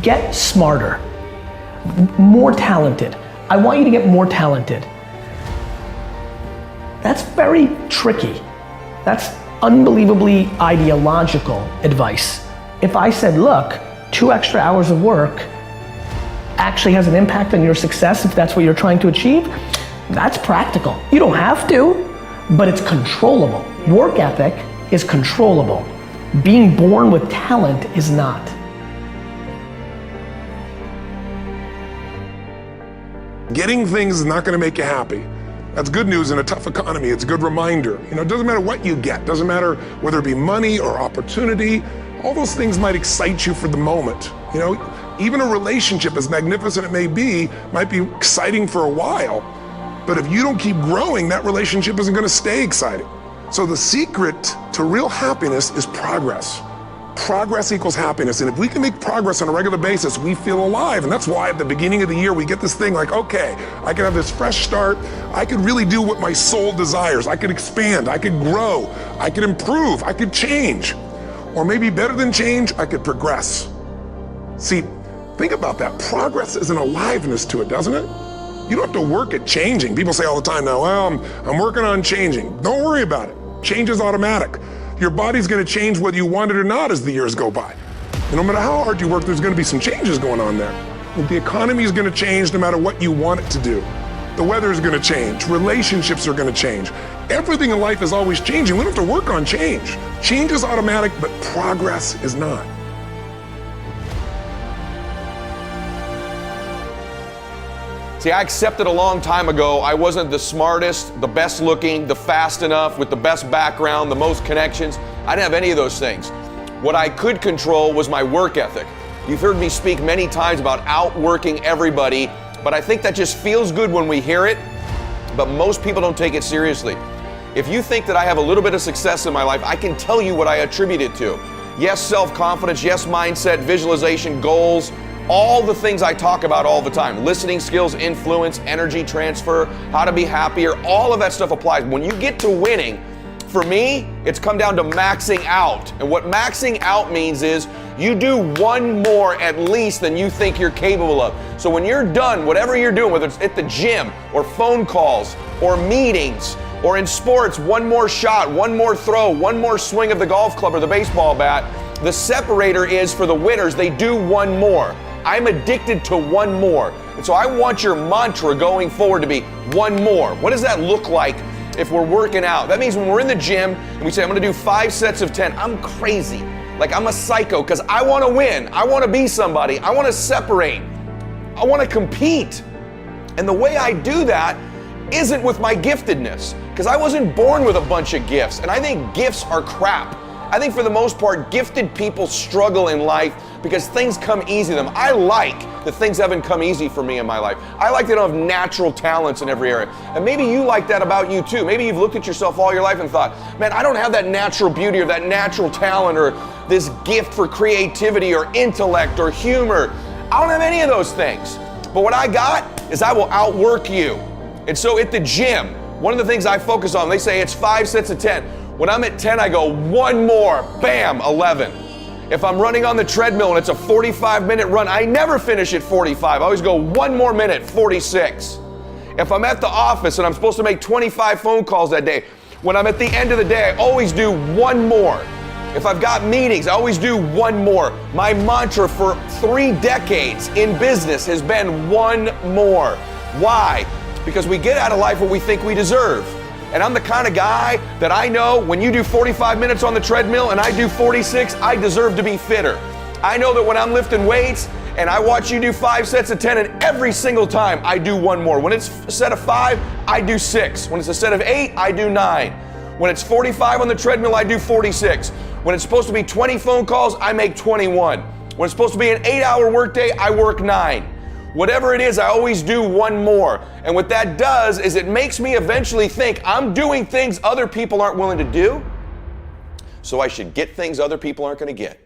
Get smarter, more talented. I want you to get more talented. That's very tricky. That's unbelievably ideological advice. If I said, look, 2 extra hours of work actually has an impact on your success if that's what you're trying to achieve, that's practical. You don't have to, but it's controllable. Work ethic is controllable. Being born with talent is not. Getting things is not going to make you happy. That's good news in a tough economy. It's a good reminder. It doesn't matter what you get. Doesn't matter whether it be money or opportunity. All those things might excite you for the moment. Even a relationship, as magnificent it may be, might be exciting for a while. But if you don't keep growing, that relationship isn't going to stay exciting. So the secret to real happiness is progress. Progress equals happiness, and if we can make progress on a regular basis, we feel alive. And that's why at the beginning of the year we get this thing like, okay, I can have this fresh start. I could really do what my soul desires. I could expand, I could grow, I could improve, I could change. Or maybe better than change, I could progress. See, think about that. Progress is an aliveness to it, doesn't it? You don't have to work at changing. People say all the time now, well, I'm working on changing. Don't worry about it. Change is automatic. Your body's going to change whether you want it or not as the years go by. And no matter how hard you work, there's going to be some changes going on there. The economy is going to change no matter what you want it to do. The weather is going to change. Relationships are going to change. Everything in life is always changing. We don't have to work on change. Change is automatic, but progress is not. See, I accepted a long time ago I wasn't the smartest, the best looking, the fast enough, with the best background, the most connections. I didn't have any of those things. What I could control was my work ethic. You've heard me speak many times about outworking everybody, but I think that just feels good when we hear it, but most people don't take it seriously. If you think that I have a little bit of success in my life, I can tell you what I attribute it to. Yes, self-confidence, yes, mindset, visualization, goals, all the things I talk about all the time. Listening skills, influence, energy transfer, how to be happier, all of that stuff applies. When you get to winning, for me, it's come down to maxing out. And what maxing out means is you do one more at least than you think you're capable of. So when you're done, whatever you're doing, whether it's at the gym or phone calls or meetings or in sports, one more shot, one more throw, one more swing of the golf club or the baseball bat, the separator is for the winners, they do one more. I'm addicted to one more. And so I want your mantra going forward to be one more. What does that look like if we're working out? That means when we're in the gym and we say, I'm gonna do 5 sets of 10, I'm crazy. Like I'm a psycho because I wanna win. I wanna be somebody. I wanna separate. I wanna compete. And the way I do that isn't with my giftedness, because I wasn't born with a bunch of gifts. And I think gifts are crap. I think for the most part, gifted people struggle in life because things come easy to them. I like that things haven't come easy for me in my life. I like that I don't have natural talents in every area. And maybe you like that about you too. Maybe you've looked at yourself all your life and thought, man, I don't have that natural beauty or that natural talent or this gift for creativity or intellect or humor. I don't have any of those things. But what I got is I will outwork you. And so at the gym, one of the things I focus on, they say it's 5 sets of 10. When I'm at 10, I go one more, bam, 11. If I'm running on the treadmill and it's a 45-minute run, I never finish at 45. I always go one more minute, 46. If I'm at the office and I'm supposed to make 25 phone calls that day, when I'm at the end of the day, I always do one more. If I've got meetings, I always do one more. My mantra for 3 decades in business has been one more. Why? Because we get out of life what we think we deserve. And I'm the kind of guy that I know when you do 45 minutes on the treadmill and I do 46, I deserve to be fitter. I know that when I'm lifting weights and I watch you do 5 sets of 10 and every single time I do one more. When it's a set of 5, I do 6. When it's a set of 8, I do 9. When it's 45 on the treadmill, I do 46. When it's supposed to be 20 phone calls, I make 21. When it's supposed to be an 8-hour workday, I work 9. Whatever it is, I always do one more. And what that does is it makes me eventually think I'm doing things other people aren't willing to do, so I should get things other people aren't going to get.